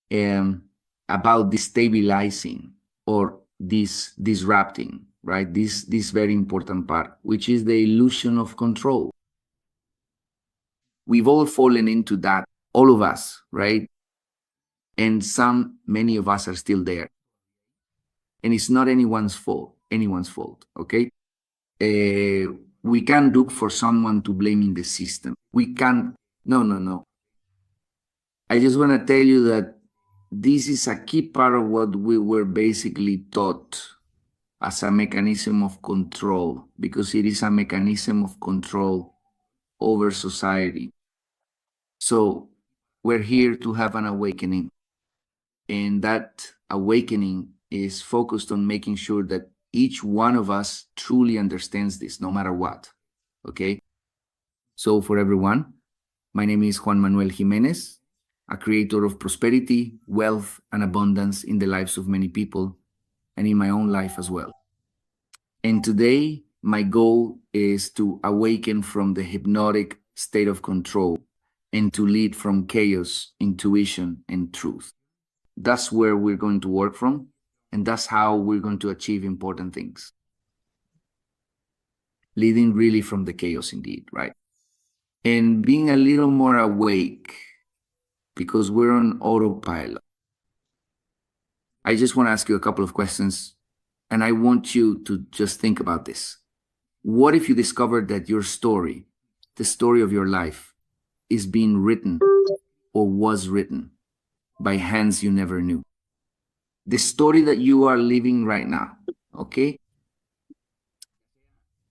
about destabilizing or disrupting, right? This very important part, which is the illusion of control. We've all fallen into that, all of us, right? And many of us are still there. And it's not anyone's fault, okay? We can't look for someone to blame in the system. We can't, no. I just want to tell you that this is a key part of what we were basically taught as a mechanism of control, because it is a mechanism of control over society. So we're here to have an awakening. And that awakening is focused on making sure that each one of us truly understands this, no matter what, okay? So for everyone, my name is Juan Manuel Jimenez, a creator of prosperity, wealth, and abundance in the lives of many people, and in my own life as well. And today, my goal is to awaken from the hypnotic state of control and to lead from chaos, intuition, and truth. That's where we're going to work from, and that's how we're going to achieve important things. Leading really from the chaos indeed, right? And being a little more awake, because we're on autopilot. I just want to ask you a couple of questions, and I want you to just think about this. What if you discovered that your story, the story of your life, is being written or was written by hands you never knew? The story that you are living right now, okay?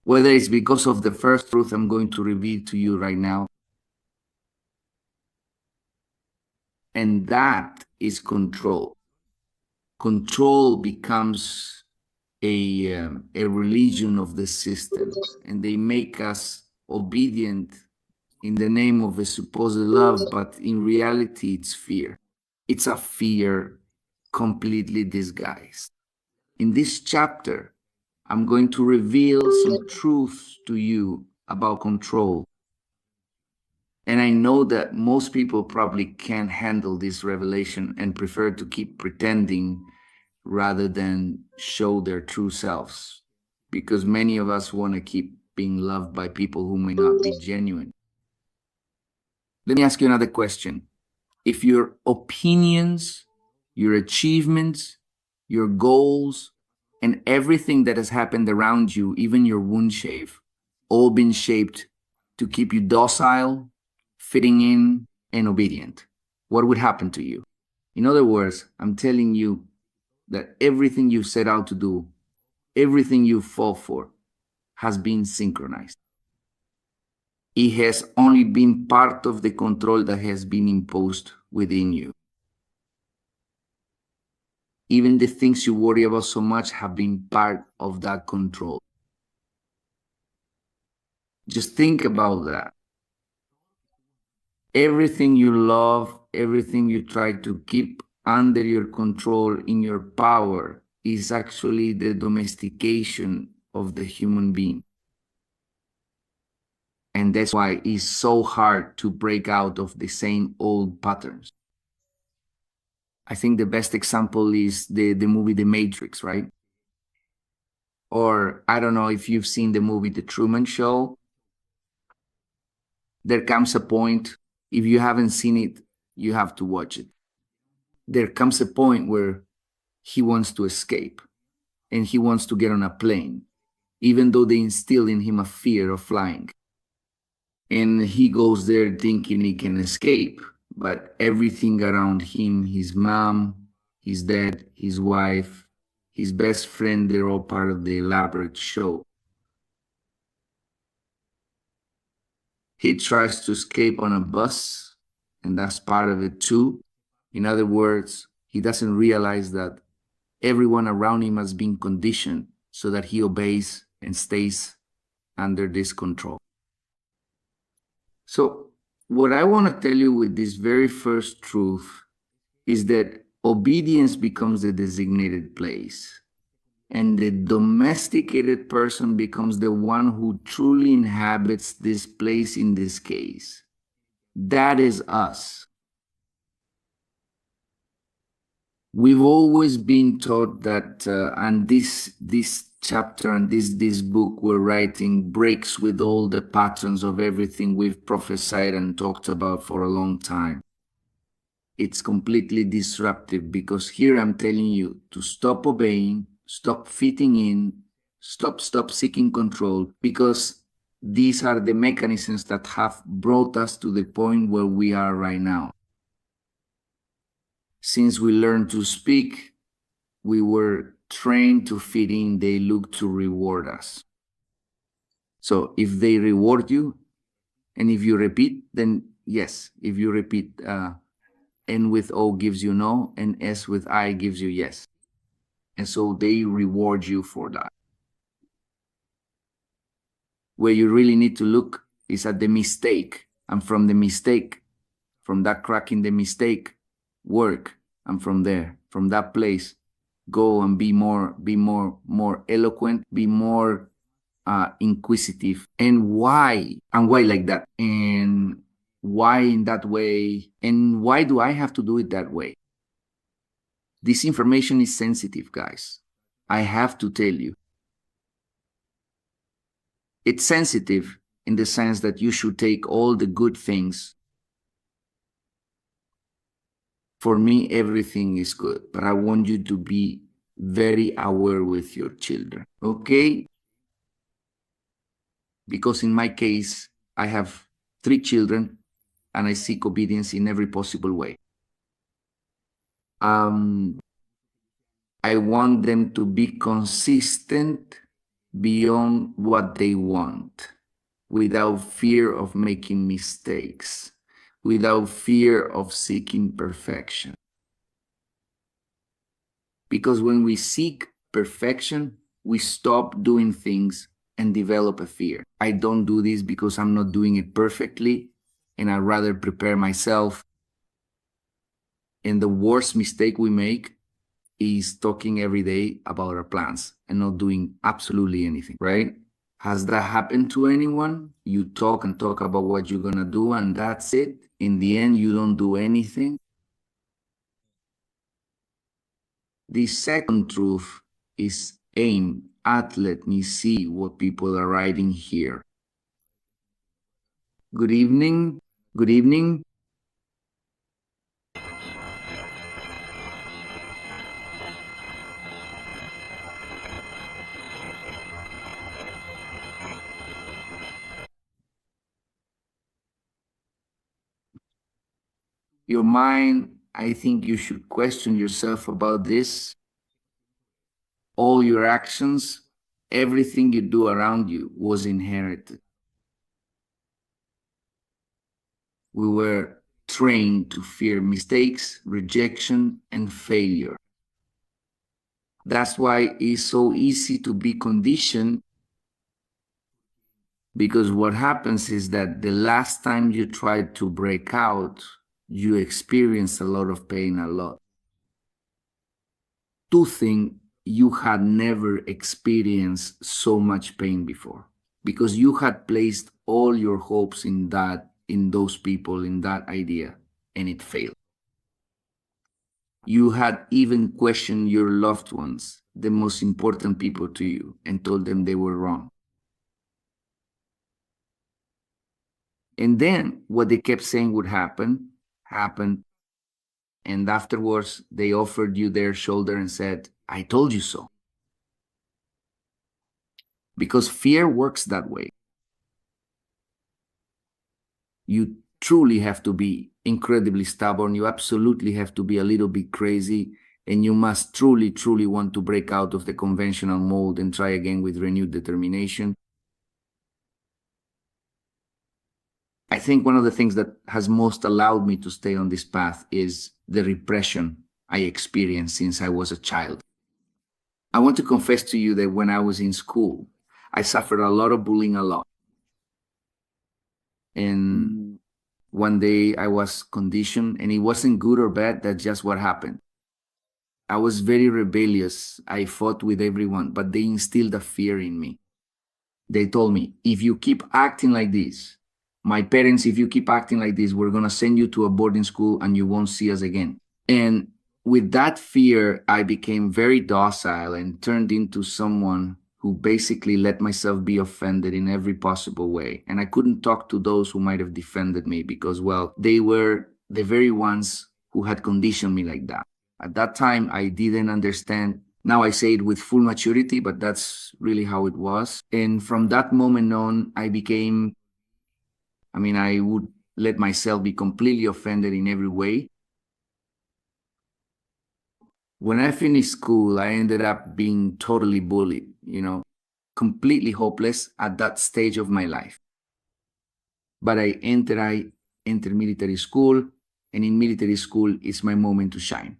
Whether it's because of the first truth I'm going to reveal to you right now, and that is control. Control becomes a religion of the system, and they make us obedient in the name of a supposed love, but in reality, it's fear. It's a fear completely disguised. In this chapter, I'm going to reveal some truths to you about control. And I know that most people probably can't handle this revelation and prefer to keep pretending rather than show their true selves, because many of us want to keep being loved by people who may not be genuine. Let me ask you another question. If your opinions, your achievements, your goals, and everything that has happened around you, even your wound shave, all been shaped to keep you docile, fitting in, and obedient, what would happen to you? In other words, I'm telling you that everything you set out to do, everything you fought for, has been synchronized. It has only been part of the control that has been imposed within you. Even the things you worry about so much have been part of that control. Just think about that. Everything you love, everything you try to keep under your control, in your power, is actually the domestication of the human being. And that's why it's so hard to break out of the same old patterns. I think the best example is the movie The Matrix, right? Or I don't know if you've seen the movie The Truman Show. There comes a point, if you haven't seen it, you have to watch it. There comes a point where he wants to escape and he wants to get on a plane, even though they instill in him a fear of flying. And he goes there thinking he can escape, but everything around him, his mom, his dad, his wife, his best friend, they're all part of the elaborate show. He tries to escape on a bus, and that's part of it too. In other words, he doesn't realize that everyone around him has been conditioned so that he obeys and stays under this control. So what I want to tell you with this very first truth is that obedience becomes the designated place, and the domesticated person becomes the one who truly inhabits this place in this case. That is us. We've always been taught that, and this chapter and this book we're writing breaks with all the patterns of everything we've prophesied and talked about for a long time. It's completely disruptive, because here I'm telling you to stop obeying, stop fitting in, stop seeking control, because these are the mechanisms that have brought us to the point where we are right now. Since we learned to speak, we were trained to fit in. They look to reward us. So if they reward you, and if you repeat, then yes. If you repeat, N with O gives you no, and S with I gives you yes. And so they reward you for that. Where you really need to look is at the mistake, and from the mistake, from that crack in the mistake, work, and from there, from that place, go and be more eloquent, be more inquisitive. And why like that? And why in that way? And why do I have to do it that way? This information is sensitive, guys. I have to tell you. It's sensitive in the sense that you should take all the good things. For me, everything is good, but I want you to be very aware with your children, okay? Because in my case, I have 3 children, and I seek obedience in every possible way. I want them to be consistent beyond what they want, without fear of making mistakes, without fear of seeking perfection. Because when we seek perfection, we stop doing things and develop a fear. I don't do this because I'm not doing it perfectly, and I'd rather prepare myself. And the worst mistake we make is talking every day about our plans and not doing absolutely anything, right? Has that happened to anyone? You talk and talk about what you're gonna do, and that's it. In the end, you don't do anything. The second truth is aimed at, let me see what people are writing here. Good evening. Good evening. Your mind, I think you should question yourself about this. All your actions, everything you do around you was inherited. We were trained to fear mistakes, rejection, and failure. That's why it's so easy to be conditioned, because what happens is that the last time you tried to break out, you experience a lot of pain, a lot. To think you had never experienced so much pain before, because you had placed all your hopes in that, in those people, in that idea, and it failed. You had even questioned your loved ones, the most important people to you, and told them they were wrong. And then what they kept saying would happen, happened. And afterwards, they offered you their shoulder and said, I told you so. Because fear works that way. You truly have to be incredibly stubborn. You absolutely have to be a little bit crazy. And you must truly, truly want to break out of the conventional mold and try again with renewed determination. I think one of the things that has most allowed me to stay on this path is the repression I experienced since I was a child. I want to confess to you that when I was in school, I suffered a lot of bullying, a lot. And one day I was conditioned, and it wasn't good or bad, that's just what happened. I was very rebellious. I fought with everyone, but they instilled a fear in me. They told me, if you keep acting like this, my parents, if you keep acting like this, we're going to send you to a boarding school and you won't see us again. And with that fear, I became very docile and turned into someone who basically let myself be offended in every possible way. And I couldn't talk to those who might have defended me because, well, they were the very ones who had conditioned me like that. At that time, I didn't understand. Now I say it with full maturity, but that's really how it was. And from that moment on, I would let myself be completely offended in every way. When I finished school, I ended up being totally bullied, completely hopeless at that stage of my life. But I entered military school, and in military school, it's my moment to shine.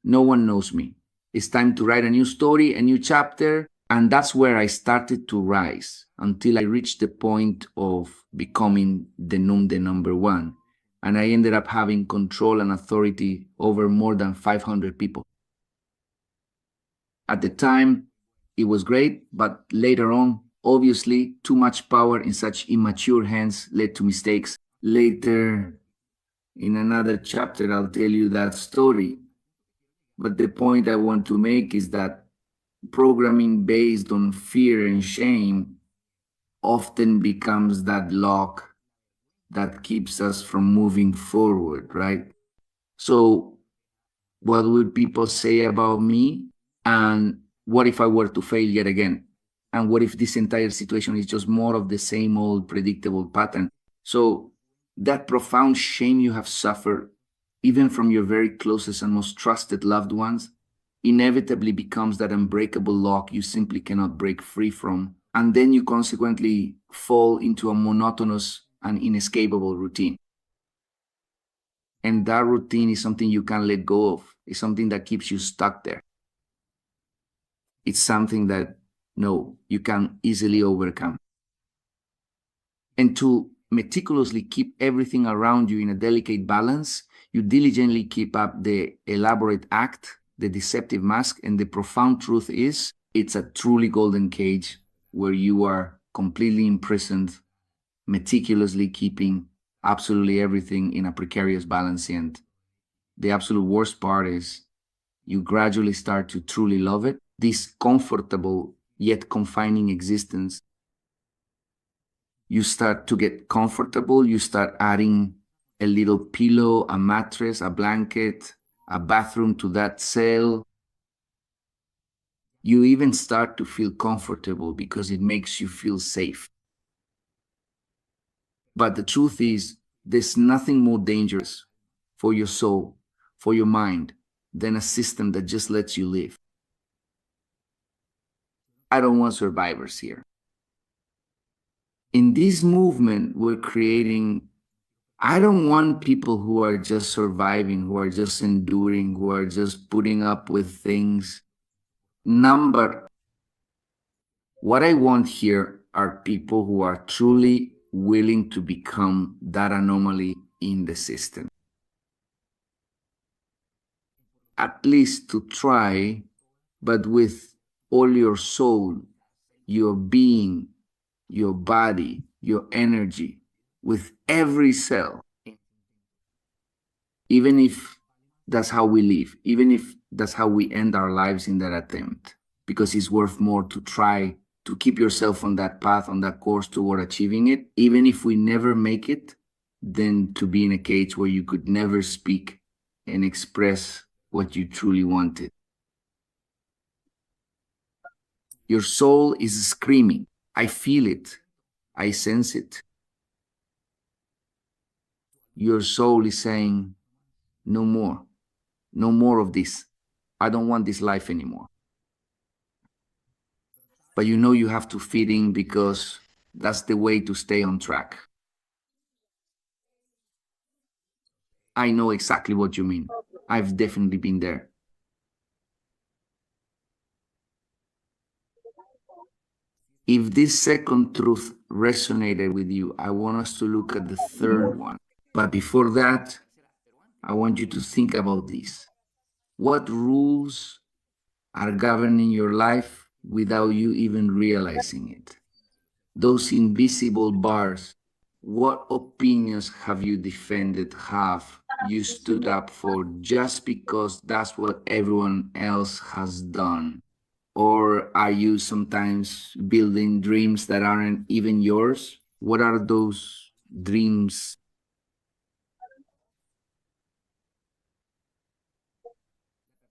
No one knows me. It's time to write a new story, a new chapter, and that's where I started to rise until I reached the point of becoming the number one. And I ended up having control and authority over more than 500 people. At the time, it was great, but later on, obviously, too much power in such immature hands led to mistakes. Later, in another chapter, I'll tell you that story. But the point I want to make is that programming based on fear and shame often becomes that lock that keeps us from moving forward, right? So, what would people say about me? And what if I were to fail yet again? And what if this entire situation is just more of the same old predictable pattern? So, that profound shame you have suffered, even from your very closest and most trusted loved ones, inevitably becomes that unbreakable lock you simply cannot break free from. And then you consequently fall into a monotonous and inescapable routine. And that routine is something you can't let go of. It's something that keeps you stuck there. It's something that, no, you can easily overcome. And to meticulously keep everything around you in a delicate balance, you diligently keep up the elaborate act, the deceptive mask, and the profound truth is, it's a truly golden cage where you are completely imprisoned, meticulously keeping absolutely everything in a precarious balance. And the absolute worst part is you gradually start to truly love it, this comfortable yet confining existence. You start to get comfortable. You start adding a little pillow, a mattress, a blanket, a bathroom to that cell. You even start to feel comfortable because it makes you feel safe. But the truth is, there's nothing more dangerous for your soul, for your mind, than a system that just lets you live. I don't want survivors here. In this movement we're creating, I don't want people who are just surviving, who are just enduring, who are just putting up with things. What I want here are people who are truly willing to become that anomaly in the system. At least to try, but with all your soul, your being, your body, your energy, with every cell. Even if that's how we live, even if that's how we end our lives in that attempt, because it's worth more to try to keep yourself on that path, on that course toward achieving it, even if we never make it, than to be in a cage where you could never speak and express what you truly wanted. Your soul is screaming. I feel it. I sense it. Your soul is saying, no more. No more of this. I don't want this life anymore. But you know you have to fit in because that's the way to stay on track. I know exactly what you mean. I've definitely been there. If this second truth resonated with you, I want us to look at the third one. But before that, I want you to think about this. What rules are governing your life without you even realizing it? Those invisible bars, what opinions have you defended, have you stood up for just because that's what everyone else has done? Or are you sometimes building dreams that aren't even yours? What are those dreams?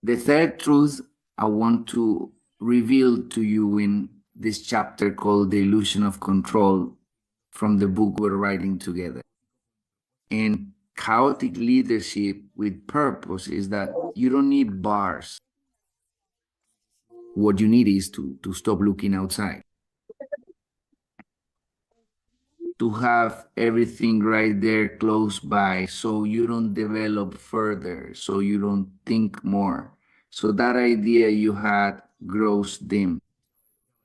The third truth I want to reveal to you in this chapter called The Illusion of Control from the book we're writing together. And chaotic leadership with purpose is that you don't need bars. What you need is to stop looking outside, to have everything right there close by so you don't develop further, so you don't think more. So that idea you had grows dim.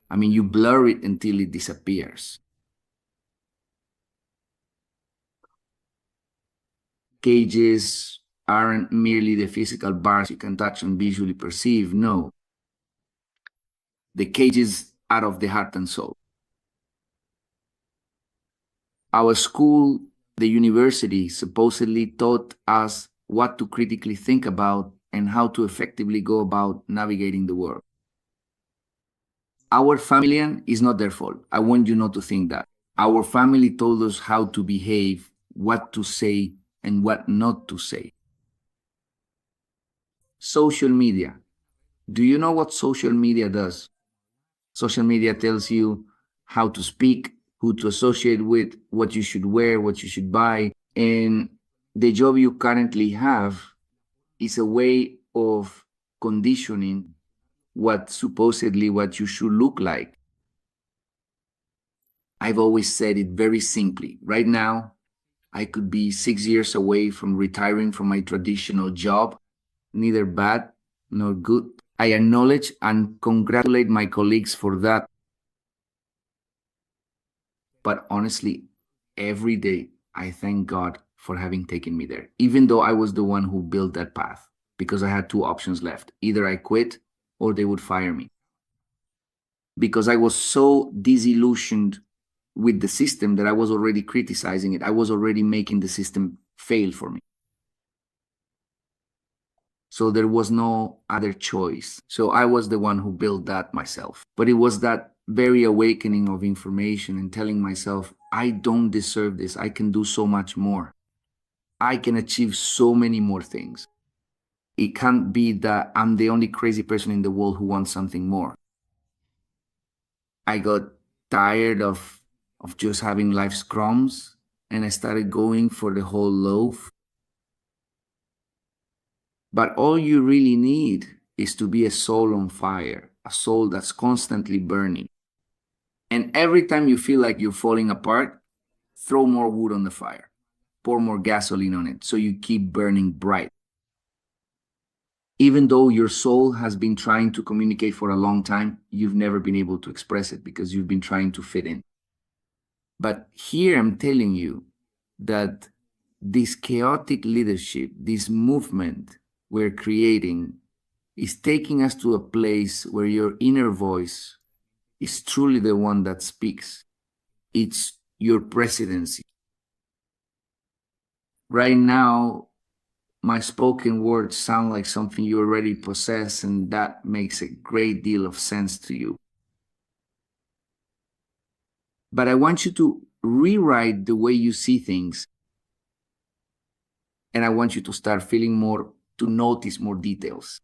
I mean, you blur it until it disappears. Cages aren't merely the physical bars you can touch and visually perceive. No, the cages are of the heart and soul. Our school, the university, supposedly taught us what to critically think about and how to effectively go about navigating the world. Our family is not their fault. I want you not to think that. Our family told us how to behave, what to say, and what not to say. Social media. Do you know what social media does? Social media tells you how to speak, who to associate with, what you should wear, what you should buy. And the job you currently have is a way of conditioning what you should look like. I've always said it very simply. Right now, I could be 6 years away from retiring from my traditional job, neither bad nor good. I acknowledge and congratulate my colleagues for that. But honestly, every day I thank God for having taken me there, even though I was the one who built that path, because I had two options left. Either I quit or they would fire me. Because I was so disillusioned with the system that I was already criticizing it. I was already making the system fail for me. So there was no other choice. So I was the one who built that myself. But it was that very awakening of information and telling myself, I don't deserve this. I can do so much more. I can achieve so many more things. It can't be that I'm the only crazy person in the world who wants something more. I got tired of just having life's crumbs, and I started going for the whole loaf. But all you really need is to be a soul on fire, a soul that's constantly burning. And every time you feel like you're falling apart, throw more wood on the fire, pour more gasoline on it so you keep burning bright. Even though your soul has been trying to communicate for a long time, you've never been able to express it because you've been trying to fit in. But here I'm telling you that this chaotic leadership, this movement we're creating, is taking us to a place where your inner voice is truly the one that speaks. It's your presidency. Right now, my spoken words sound like something you already possess, and that makes a great deal of sense to you. But I want you to rewrite the way you see things, and I want you to start feeling more, to notice more details.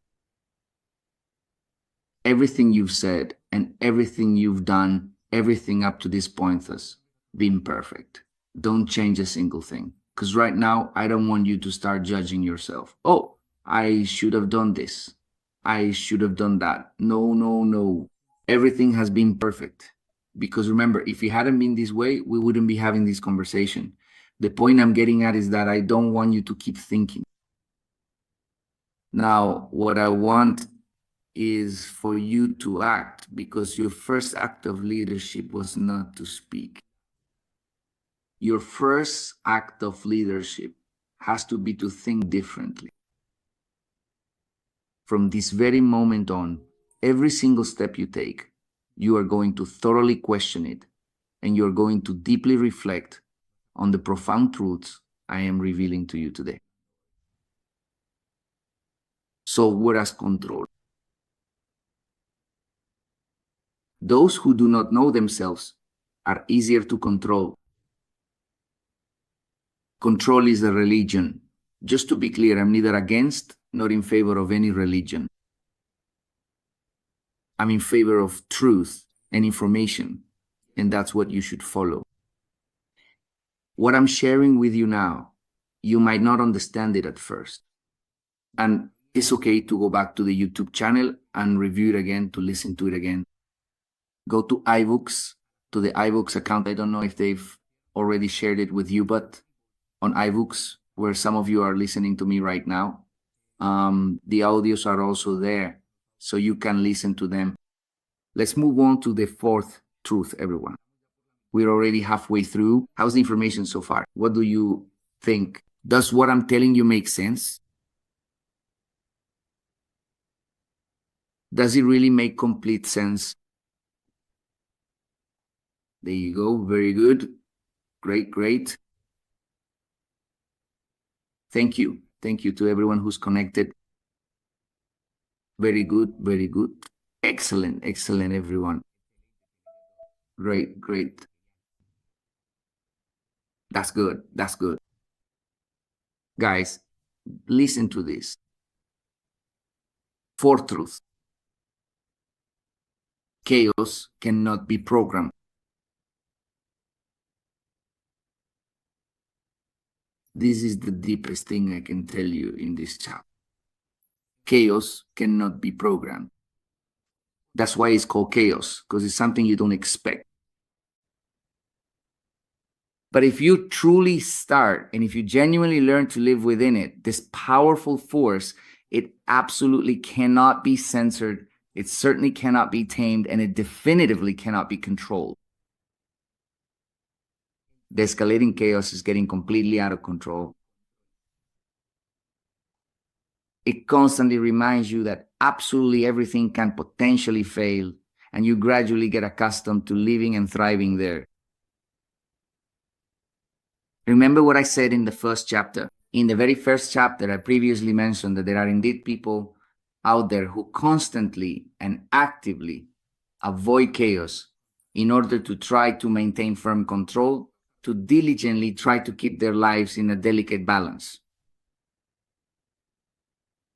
Everything you've said and everything you've done, everything up to this point has been perfect. Don't change a single thing. Because right now, I don't want you to start judging yourself. Oh, I should have done this. I should have done that. No, no, no. Everything has been perfect. Because remember, if it hadn't been this way, we wouldn't be having this conversation. The point I'm getting at is that I don't want you to keep thinking. Now, what I want is for you to act, because your first act of leadership was not to speak. Your first act of leadership has to be to think differently. From this very moment on, every single step you take, you are going to thoroughly question it, and you're going to deeply reflect on the profound truths I am revealing to you today. software as control. Those who do not know themselves are easier to control. Control is a religion. Just to be clear, I'm neither against nor in favor of any religion. I'm in favor of truth and information, and that's what you should follow. What I'm sharing with you now, you might not understand it at first. And it's okay to go back to the YouTube channel and review it again, to listen to it again. Go to iBooks, to the iBooks account. I don't know if they've already shared it with you, but on iBooks, where some of you are listening to me right now, the audios are also there, so you can listen to them. Let's move on to the fourth truth, everyone. We're already halfway through. How's the information so far? What do you think? Does what I'm telling you make sense? Does it really make complete sense? There you go. Very good. Great, great. Thank you. Thank you to everyone who's connected. Very good, very good. Excellent, excellent, everyone. Great, great. That's good, that's good. Guys, listen to this. Fourth truth. Chaos cannot be programmed. This is the deepest thing I can tell you in this chat. Chaos cannot be programmed. That's why it's called chaos, because it's something you don't expect. But if you truly start, and if you genuinely learn to live within it, this powerful force, it absolutely cannot be censored, it certainly cannot be tamed, and it definitively cannot be controlled. The escalating chaos is getting completely out of control. It constantly reminds you that absolutely everything can potentially fail, and you gradually get accustomed to living and thriving there. Remember what I said in the first chapter. In the very first chapter, I previously mentioned that there are indeed people out there who constantly and actively avoid chaos in order to try to maintain firm control, to diligently try to keep their lives in a delicate balance.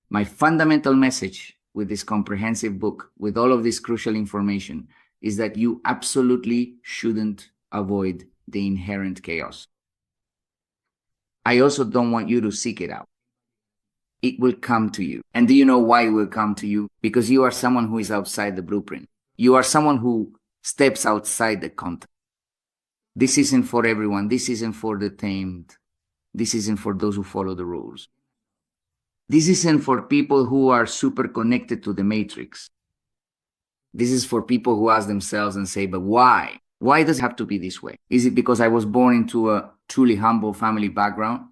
My fundamental message with this comprehensive book, with all of this crucial information, is that you absolutely shouldn't avoid the inherent chaos. I also don't want you to seek it out. It will come to you. And do you know why it will come to you? Because you are someone who is outside the blueprint. You are someone who steps outside the context. This isn't for everyone. This isn't for the tamed. This isn't for those who follow the rules. This isn't for people who are super connected to the matrix. This is for people who ask themselves and say, but why? Why does it have to be this way? Is it because I was born into a truly humble family background?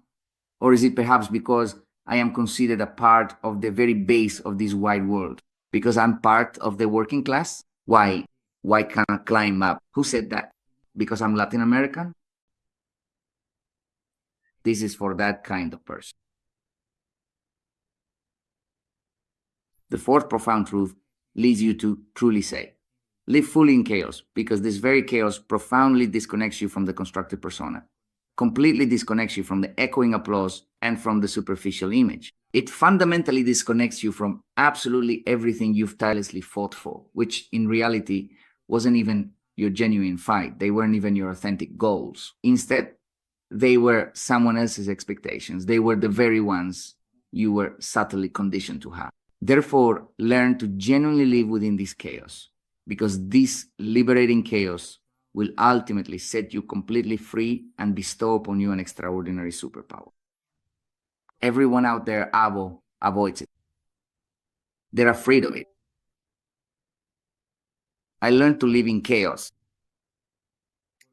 Or is it perhaps because I am considered a part of the very base of this wide world? Because I'm part of the working class? Why? Why can't I climb up? Who said that? Because I'm Latin American? This is for that kind of person. The fourth profound truth leads you to truly say, live fully in chaos, because this very chaos profoundly disconnects you from the constructed persona, completely disconnects you from the echoing applause and from the superficial image. It fundamentally disconnects you from absolutely everything you've tirelessly fought for, which in reality wasn't even your genuine fight. They weren't even your authentic goals. Instead, they were someone else's expectations. They were the very ones you were subtly conditioned to have. Therefore, learn to genuinely live within this chaos, because this liberating chaos will ultimately set you completely free and bestow upon you an extraordinary superpower. Everyone out there avoids it. They're afraid of it. I learned to live in chaos.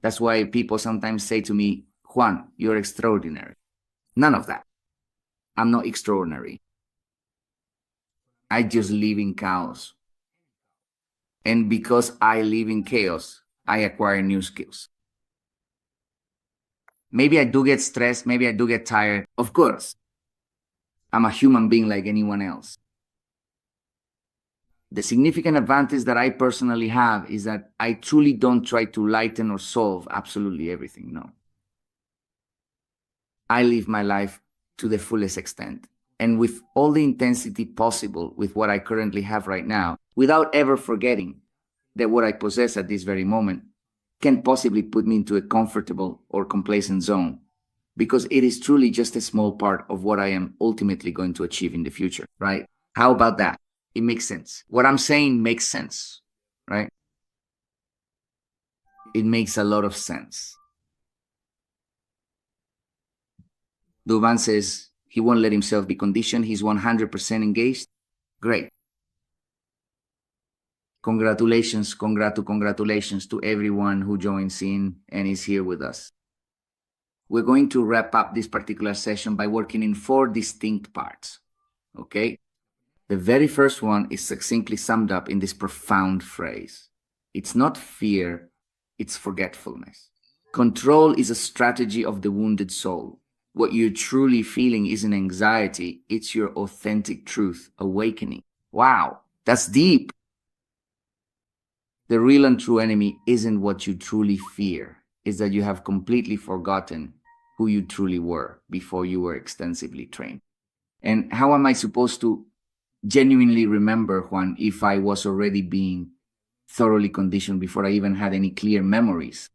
That's why people sometimes say to me, Juan, you're extraordinary. None of that. I'm not extraordinary. I just live in chaos. And because I live in chaos, I acquire new skills. Maybe I do get stressed. Maybe I do get tired. Of course. I'm a human being like anyone else. The significant advantage that I personally have is that I truly don't try to lighten or solve absolutely everything. No. I live my life to the fullest extent and with all the intensity possible with what I currently have right now, without ever forgetting that what I possess at this very moment can possibly put me into a comfortable or complacent zone, because it is truly just a small part of what I am ultimately going to achieve in the future, right? How about that? It makes sense. What I'm saying makes sense, right? It makes a lot of sense. Duvan says he won't let himself be conditioned. He's 100% engaged. Great. Congratulations to everyone who joins in and is here with us. We're going to wrap up this particular session by working in 4 distinct parts, okay? The very first one is succinctly summed up in this profound phrase. It's not fear, it's forgetfulness. Control is a strategy of the wounded soul. What you're truly feeling isn't anxiety, it's your authentic truth awakening. Wow, that's deep. The real and true enemy isn't what you truly fear, it's that you have completely forgotten who you truly were before you were extensively trained. And how am I supposed to genuinely remember, Juan, if I was already being thoroughly conditioned before I even had any clear memories?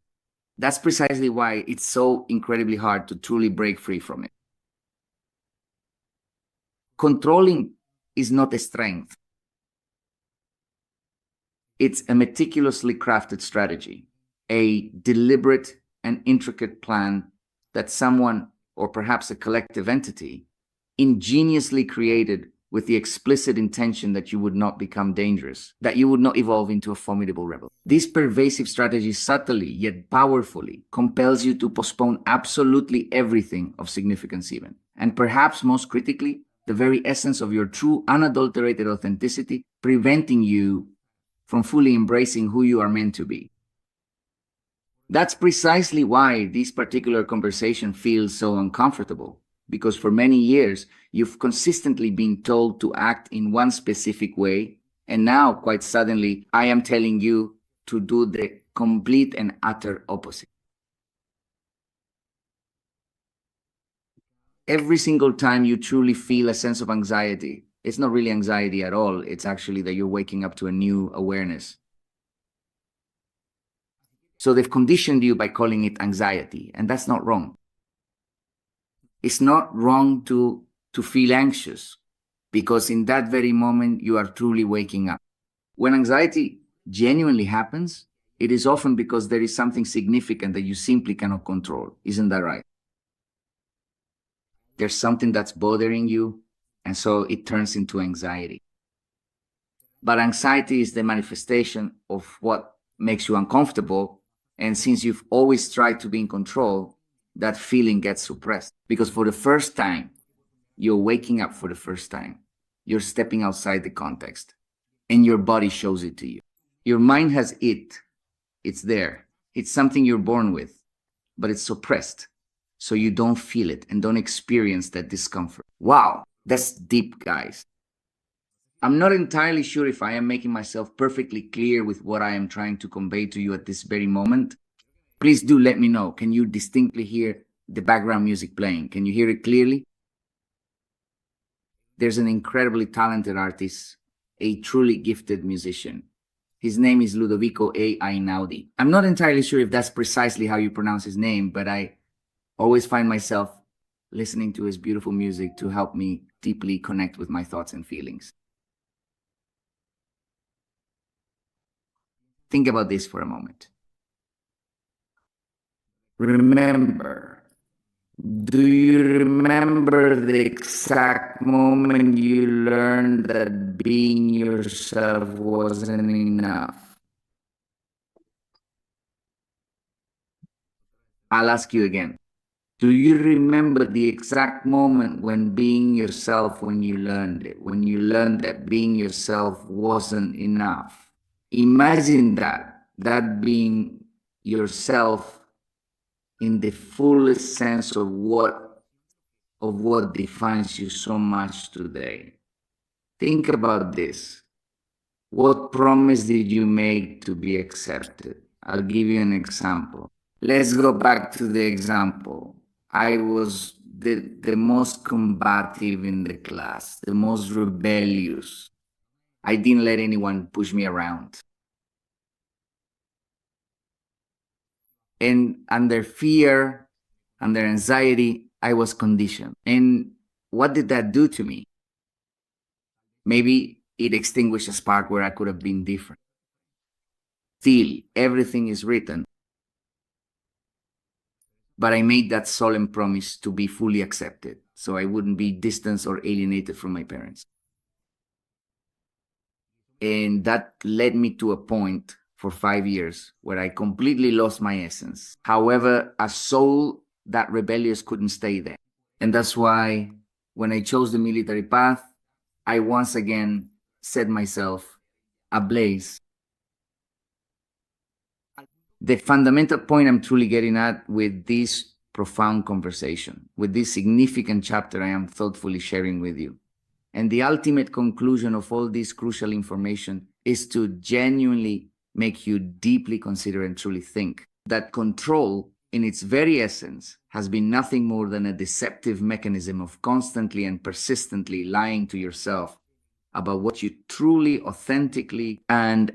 That's precisely why it's so incredibly hard to truly break free from it. Controlling is not a strength. It's a meticulously crafted strategy, a deliberate and intricate plan that someone, or perhaps a collective entity, ingeniously created with the explicit intention that you would not become dangerous, that you would not evolve into a formidable rebel. This pervasive strategy subtly yet powerfully compels you to postpone absolutely everything of significance even. And perhaps most critically, the very essence of your true unadulterated authenticity, preventing you from fully embracing who you are meant to be. That's precisely why this particular conversation feels so uncomfortable, because for many years, you've consistently been told to act in one specific way, and now, quite suddenly, I am telling you to do the complete and utter opposite. Every single time you truly feel a sense of anxiety, it's not really anxiety at all, it's actually that you're waking up to a new awareness. So they've conditioned you by calling it anxiety, and that's not wrong. It's not wrong to feel anxious, because in that very moment, you are truly waking up. When anxiety genuinely happens, it is often because there is something significant that you simply cannot control. Isn't that right? There's something that's bothering you, and so it turns into anxiety. But anxiety is the manifestation of what makes you uncomfortable, and since you've always tried to be in control, that feeling gets suppressed. Because for the first time, you're waking up for the first time. You're stepping outside the context, and your body shows it to you. Your mind has it. It's there. It's something you're born with, but it's suppressed, so you don't feel it and don't experience that discomfort. Wow, that's deep, guys. I'm not entirely sure if I am making myself perfectly clear with what I am trying to convey to you at this very moment. Please do let me know. Can you distinctly hear the background music playing? Can you hear it clearly? There's an incredibly talented artist, a truly gifted musician. His name is Ludovico A. Einaudi. I'm not entirely sure if that's precisely how you pronounce his name, but I always find myself listening to his beautiful music to help me deeply connect with my thoughts and feelings. Think about this for a moment. Remember, do you remember the exact moment you learned that being yourself wasn't enough? I'll ask you again. Do you remember the exact moment when being yourself, when you learned it, when you learned that being yourself wasn't enough? Imagine that being yourself in the fullest sense of what defines you so much today. Think about this. What promise did you make to be accepted? I'll give you an example. Let's go back to the example. I was the most combative in the class, the most rebellious. I didn't let anyone push me around. And under fear, under anxiety, I was conditioned. And what did that do to me? Maybe it extinguished a spark where I could have been different. Still, everything is written. But I made that solemn promise to be fully accepted, so I wouldn't be distanced or alienated from my parents. And that led me to a point for 5 years where I completely lost my essence. However, a soul that rebellious couldn't stay there. And that's why when I chose the military path, I once again set myself ablaze. The fundamental point I'm truly getting at with this profound conversation, with this significant chapter I am thoughtfully sharing with you, and the ultimate conclusion of all this crucial information is to genuinely make you deeply consider and truly think that control, in its very essence, has been nothing more than a deceptive mechanism of constantly and persistently lying to yourself about what you truly, authentically, and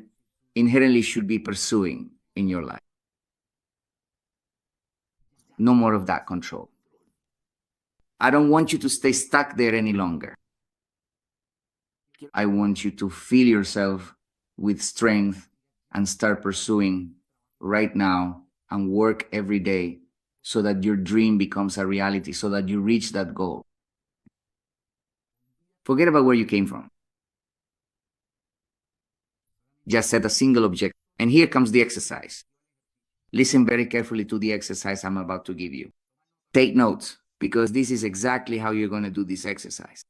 inherently should be pursuing in your life. No more of that control. I don't want you to stay stuck there any longer. I want you to fill yourself with strength and start pursuing right now and work every day so that your dream becomes a reality, so that you reach that goal. Forget about where you came from. Just set a single objective. And here comes the exercise. Listen very carefully to the exercise I'm about to give you. Take notes, because this is exactly how you're going to do this exercise.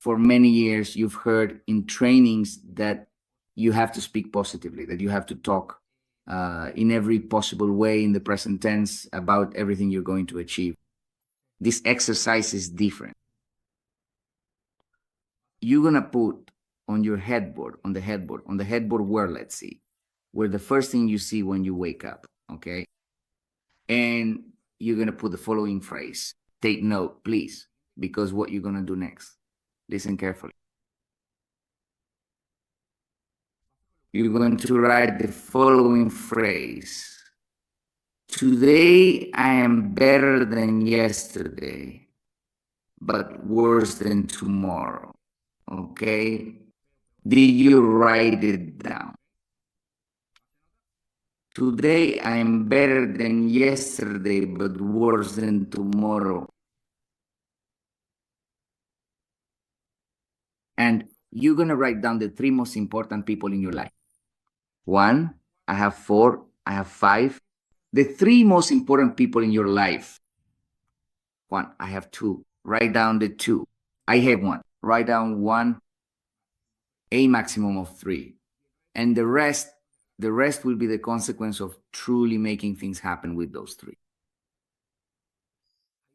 For many years, you've heard in trainings that you have to speak positively, that you have to talk in every possible way in the present tense about everything you're going to achieve. This exercise is different. You're going to put on your headboard, on the headboard where, let's see, where the first thing you see when you wake up, okay? And you're going to put the following phrase. Take note, please, because what you're going to do next. Listen carefully. You're going to write the following phrase. Today I am better than yesterday, but worse than tomorrow. Okay? Did you write it down? Today I am better than yesterday, but worse than tomorrow. And you're going to write down the 3 most important people in your life. 1, I have 4, I have 5. The 3 most important people in your life. 1, I have 2. Write down the 2. I have 1. Write down 1, a maximum of 3. And the rest will be the consequence of truly making things happen with those 3.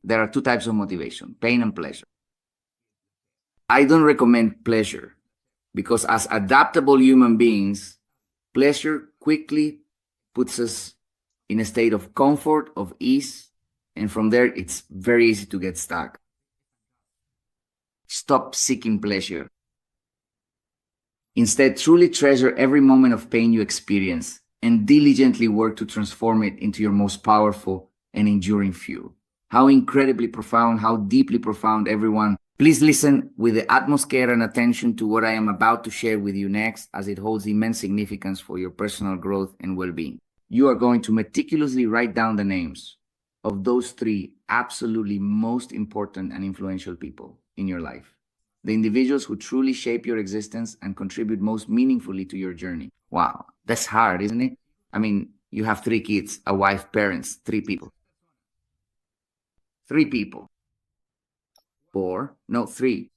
There are 2 types of motivation, pain and pleasure. I don't recommend pleasure because as adaptable human beings, pleasure quickly puts us in a state of comfort, of ease, and from there, it's very easy to get stuck. Stop seeking pleasure. Instead, truly treasure every moment of pain you experience and diligently work to transform it into your most powerful and enduring fuel. How incredibly profound, how deeply profound, everyone. Please listen with the utmost care and attention to what I am about to share with you next, as it holds immense significance for your personal growth and well-being. You are going to meticulously write down the names of those 3 absolutely most important and influential people in your life. The individuals who truly shape your existence and contribute most meaningfully to your journey. Wow, that's hard, isn't it? I mean, you have 3 kids, a wife, parents, 3 people. 3 people. 4, no, 3.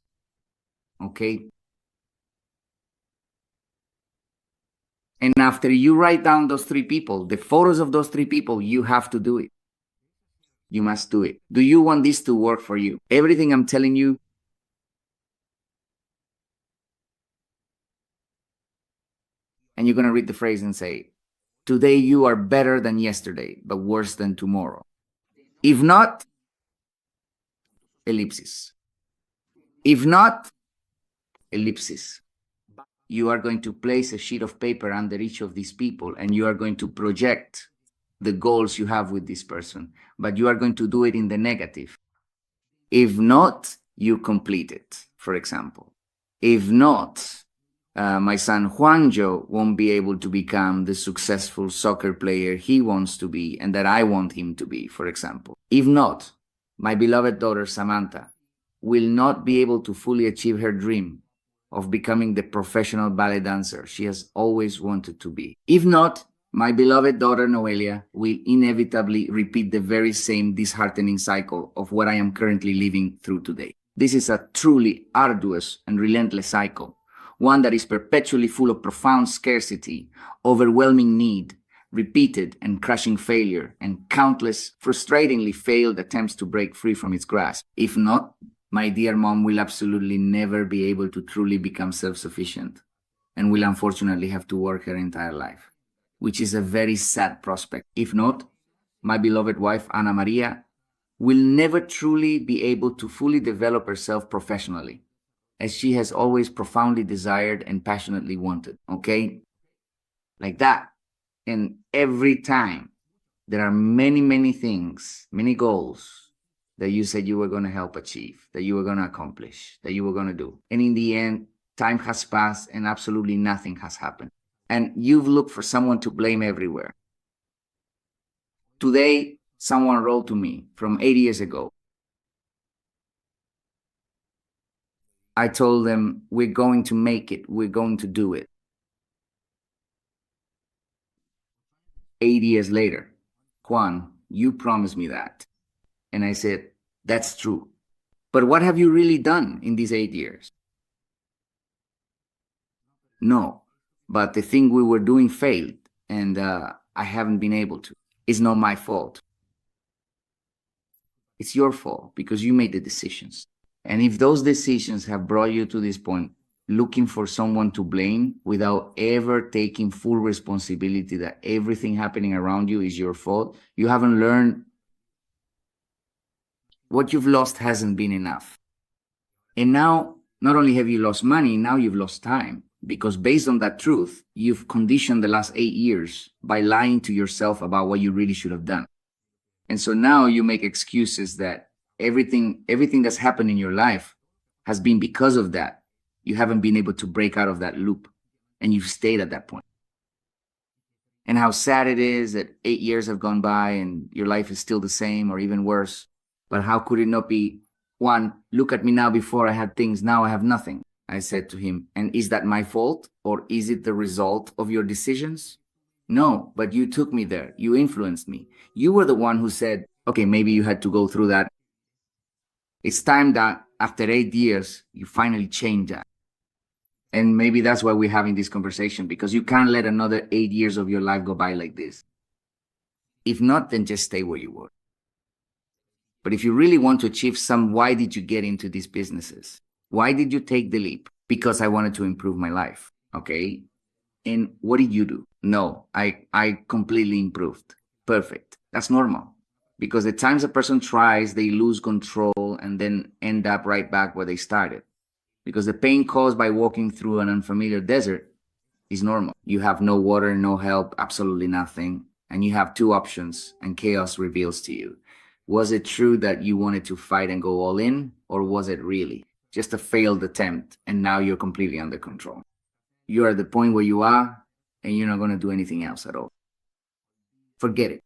Okay? And after you write down those 3 people, the photos of those 3 people, you have to do it. You must do it. Do you want this to work for you? Everything I'm telling you And you're going to read the phrase and say, today you are better than yesterday, but worse than tomorrow. If not, ellipsis. If not, ellipsis. You are going to place a sheet of paper under each of these people, and you are going to project the goals you have with this person, but you are going to do it in the negative. If not, you complete it, for example. If not, my son Juanjo won't be able to become the successful soccer player he wants to be and that I want him to be, for example. If not, my beloved daughter Samantha will not be able to fully achieve her dream of becoming the professional ballet dancer she has always wanted to be. If not, my beloved daughter Noelia will inevitably repeat the very same disheartening cycle of what I am currently living through today. This is a truly arduous and relentless cycle, one that is perpetually full of profound scarcity, overwhelming need, repeated and crushing failure, and countless frustratingly failed attempts to break free from its grasp. If not, my dear mom will absolutely never be able to truly become self-sufficient and will unfortunately have to work her entire life, which is a very sad prospect. If not, my beloved wife, Ana Maria, will never truly be able to fully develop herself professionally, as she has always profoundly desired and passionately wanted, okay? Like that. And every time there are many, many things, many goals that you said you were going to help achieve, that you were going to accomplish, that you were going to do. And in the end, time has passed and absolutely nothing has happened. And you've looked for someone to blame everywhere. Today, someone wrote to me from 8 years ago. I told them, we're going to make it. We're going to do it. 8 years later, Juan, you promised me that. And I said, that's true. But what have you really done in these 8 years? No, but the thing we were doing failed, and I haven't been able to. It's not my fault. It's your fault because you made the decisions. And if those decisions have brought you to this point, looking for someone to blame without ever taking full responsibility that everything happening around you is your fault, you haven't learned. What you've lost hasn't been enough. And now, not only have you lost money, now you've lost time. Because based on that truth, you've conditioned the last 8 years by lying to yourself about what you really should have done. And so now you make excuses that everything that's happened in your life has been because of that. You haven't been able to break out of that loop, and you've stayed at that point. And how sad it is that 8 years have gone by and your life is still the same or even worse. But how could it not be, Juan, look at me now, before I had things, now I have nothing. I said to him, and is that my fault, or is it the result of your decisions? No, but you took me there. You influenced me. You were the one who said, okay, maybe you had to go through that. It's time that after 8 years, you finally change that. And maybe that's why we're having this conversation, because you can't let another 8 years of your life go by like this. If not, then just stay where you were. But if you really want to achieve why did you get into these businesses? Why did you take the leap? Because I wanted to improve my life, okay? And what did you do? No, I completely improved. Perfect. That's normal. Because the times a person tries, they lose control and then end up right back where they started. Because the pain caused by walking through an unfamiliar desert is normal. You have no water, no help, absolutely nothing. And you have two options, and chaos reveals to you. Was it true that you wanted to fight and go all in, or was it really just a failed attempt, and now you're completely under control? You're at the point where you are, and you're not going to do anything else at all. Forget it.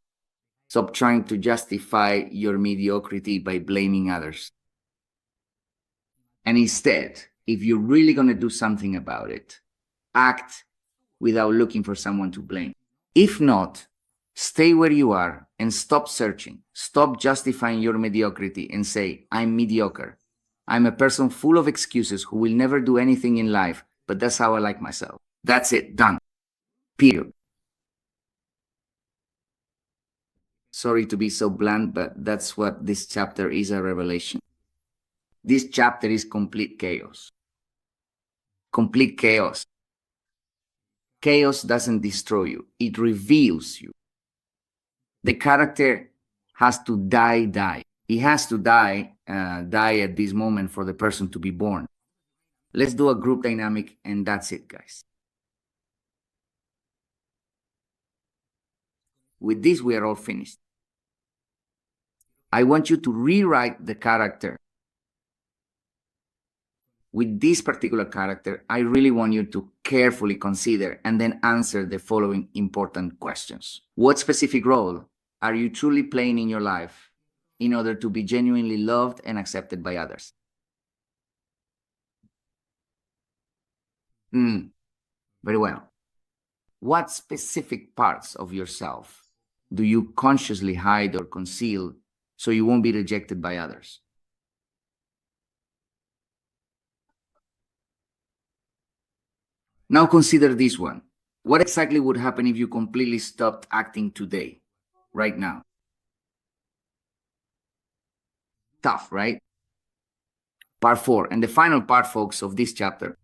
Stop trying to justify your mediocrity by blaming others. And instead, if you're really going to do something about it, act without looking for someone to blame. If not, stay where you are and stop searching. Stop justifying your mediocrity and say, I'm mediocre. I'm a person full of excuses who will never do anything in life, but that's how I like myself. That's it. Done. Period. Sorry to be so blunt, but that's what this chapter is, a revelation. This chapter is complete chaos. Complete chaos. Chaos doesn't destroy you, it reveals you. The character has to die. He has to die at this moment for the person to be born. Let's do a group dynamic, and that's it, guys. With this, we are all finished. I want you to rewrite the character. With this particular character, I really want you to carefully consider and then answer the following important questions. What specific role are you truly playing in your life in order to be genuinely loved and accepted by others? Very well. What specific parts of yourself do you consciously hide or conceal so you won't be rejected by others? Now consider this one. What exactly would happen if you completely stopped acting today, right now? Tough, right? Part 4, and the final part, folks, of this chapter.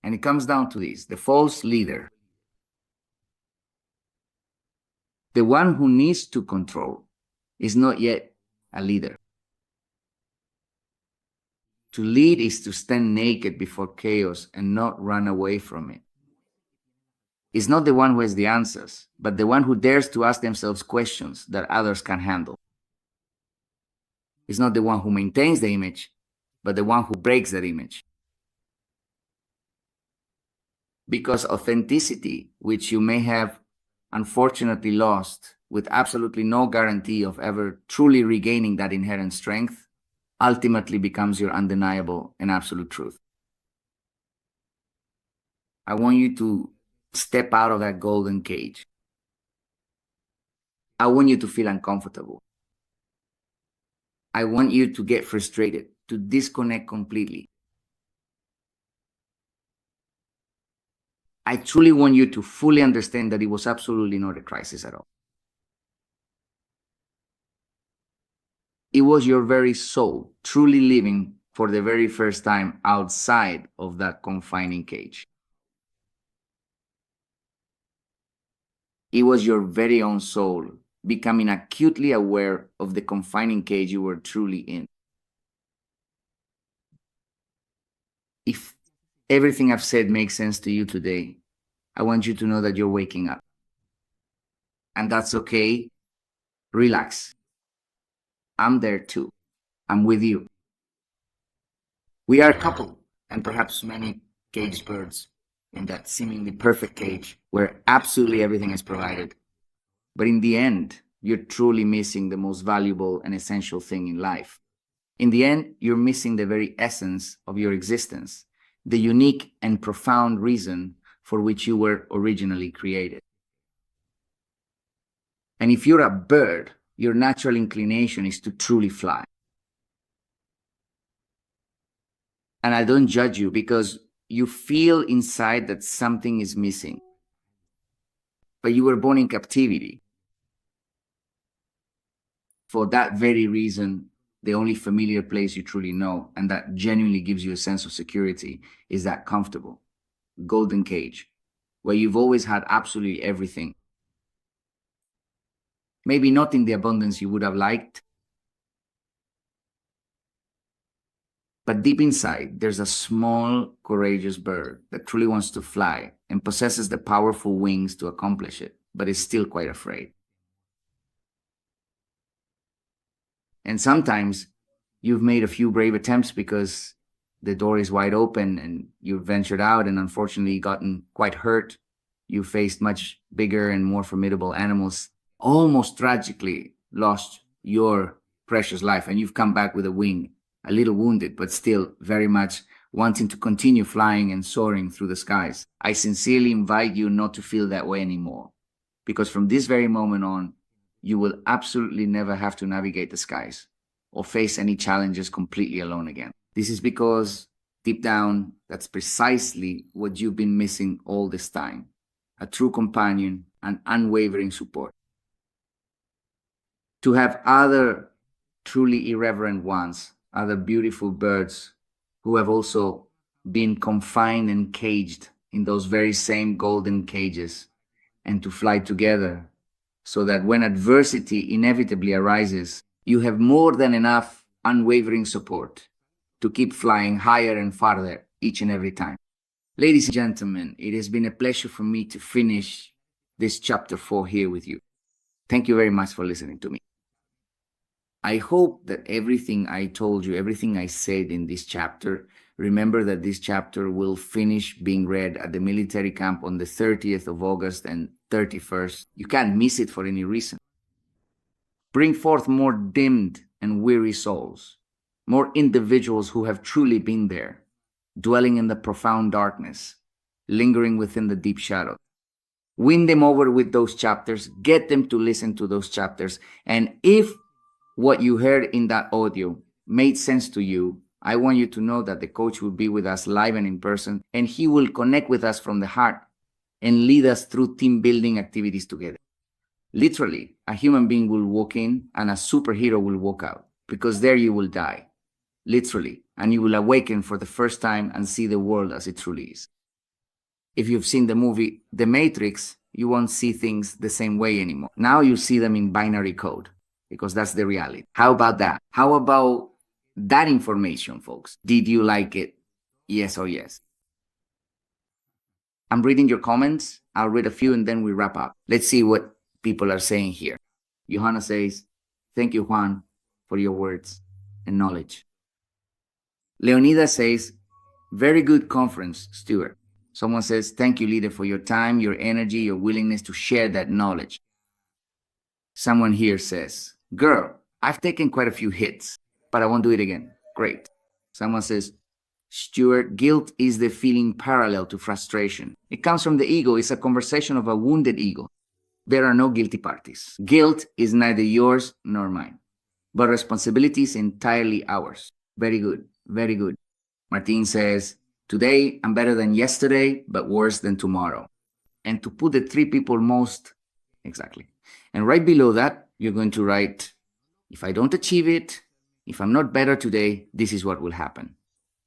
And it comes down to this: the false leader. The one who needs to control is not yet a leader. To lead is to stand naked before chaos and not run away from it. It's not the one who has the answers, but the one who dares to ask themselves questions that others can handle. It's not the one who maintains the image, but the one who breaks that image. Because authenticity, which you may have unfortunately lost with absolutely no guarantee of ever truly regaining that inherent strength, ultimately becomes your undeniable and absolute truth. I want you to step out of that golden cage. I want you to feel uncomfortable. I want you to get frustrated, to disconnect completely. I truly want you to fully understand that it was absolutely not a crisis at all. It was your very soul truly living for the very first time outside of that confining cage. It was your very own soul becoming acutely aware of the confining cage you were truly in. If everything I've said makes sense to you today, I want you to know that you're waking up. And that's okay. Relax. I'm there too. I'm with you. We are a couple, and perhaps many caged birds in that seemingly perfect cage where absolutely everything is provided. But in the end, you're truly missing the most valuable and essential thing in life. In the end, you're missing the very essence of your existence, the unique and profound reason for which you were originally created. And if you're a bird, your natural inclination is to truly fly. And I don't judge you because you feel inside that something is missing. But you were born in captivity. For that very reason, the only familiar place you truly know and that genuinely gives you a sense of security is that comfortable, golden cage, where you've always had absolutely everything. Maybe not in the abundance you would have liked, but deep inside, there's a small, courageous bird that truly wants to fly and possesses the powerful wings to accomplish it, but is still quite afraid. And sometimes you've made a few brave attempts because the door is wide open and you've ventured out and unfortunately gotten quite hurt. You faced much bigger and more formidable animals, almost tragically lost your precious life, and you've come back with a wing, a little wounded, but still very much wanting to continue flying and soaring through the skies. I sincerely invite you not to feel that way anymore, because from this very moment on, you will absolutely never have to navigate the skies or face any challenges completely alone again. This is because deep down, that's precisely what you've been missing all this time: a true companion and unwavering support. To have other truly irreverent ones, other beautiful birds who have also been confined and caged in those very same golden cages and to fly together so that when adversity inevitably arises, you have more than enough unwavering support to keep flying higher and farther each and every time. Ladies and gentlemen, it has been a pleasure for me to finish this chapter 4 here with you. Thank you very much for listening to me. I hope that everything I told you, everything I said in this chapter, remember that this chapter will finish being read at the military camp on the 30th of August and 31st. You can't miss it for any reason. Bring forth more dimmed and weary souls, more individuals who have truly been there, dwelling in the profound darkness, lingering within the deep shadow. Win them over with those chapters, get them to listen to those chapters, and if what you heard in that audio made sense to you, I want you to know that the coach will be with us live and in person, and he will connect with us from the heart and lead us through team building activities together. Literally, a human being will walk in and a superhero will walk out, because there you will die. Literally, and you will awaken for the first time and see the world as it truly is. If you've seen the movie The Matrix, you won't see things the same way anymore. Now you see them in binary code, because that's the reality. How about that? How about that information, folks? Did you like it? Yes or yes? I'm reading your comments. I'll read a few and then we wrap up. Let's see what people are saying here. Johanna says, thank you, Juan, for your words and knowledge. Leonida says, very good conference, Stuart. Someone says, thank you, leader, for your time, your energy, your willingness to share that knowledge. Someone here says, girl, I've taken quite a few hits, but I won't do it again. Great. Someone says, Stuart, guilt is the feeling parallel to frustration. It comes from the ego. It's a conversation of a wounded ego. There are no guilty parties. Guilt is neither yours nor mine, but responsibility is entirely ours. Very good. Very good. Martin says, today I'm better than yesterday, but worse than tomorrow. And to put the three people most, exactly. And right below that, you're going to write, if I don't achieve it, if I'm not better today, this is what will happen.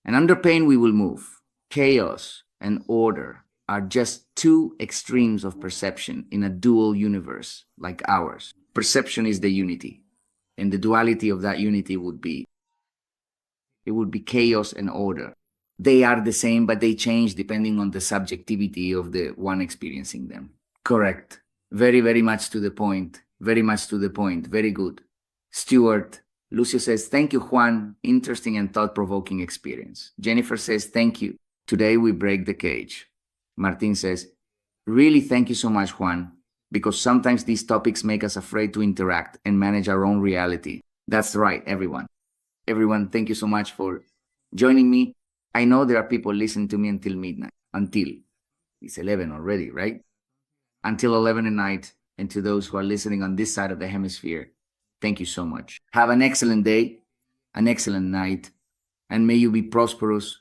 And under pain, we will move. Chaos and order are just two extremes of perception in a dual universe like ours. Perception is the unity, and the duality of that unity would be chaos and order. They are the same, but they change depending on the subjectivity of the one experiencing them. Correct. Very, very much to the point. Very much to the point. Very good. Stuart. Lucio says, thank you, Juan. Interesting and thought-provoking experience. Jennifer says, thank you. Today we break the cage. Martin says, really thank you so much, Juan, because sometimes these topics make us afraid to interact and manage our own reality. That's right, everyone. Everyone, thank you so much for joining me. I know there are people listening to me until midnight. Until. It's 11 already, right? Until 11 at night. And to those who are listening on this side of the hemisphere, thank you so much. Have an excellent day, an excellent night, and may you be prosperous,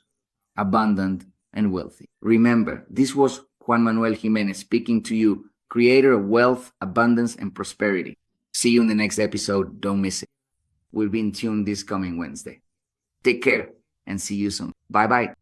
abundant, and wealthy. Remember, this was Juan Manuel Jimenez speaking to you, creator of wealth, abundance, and prosperity. See you in the next episode. Don't miss it. We'll be in tune this coming Wednesday. Take care and see you soon. Bye-bye.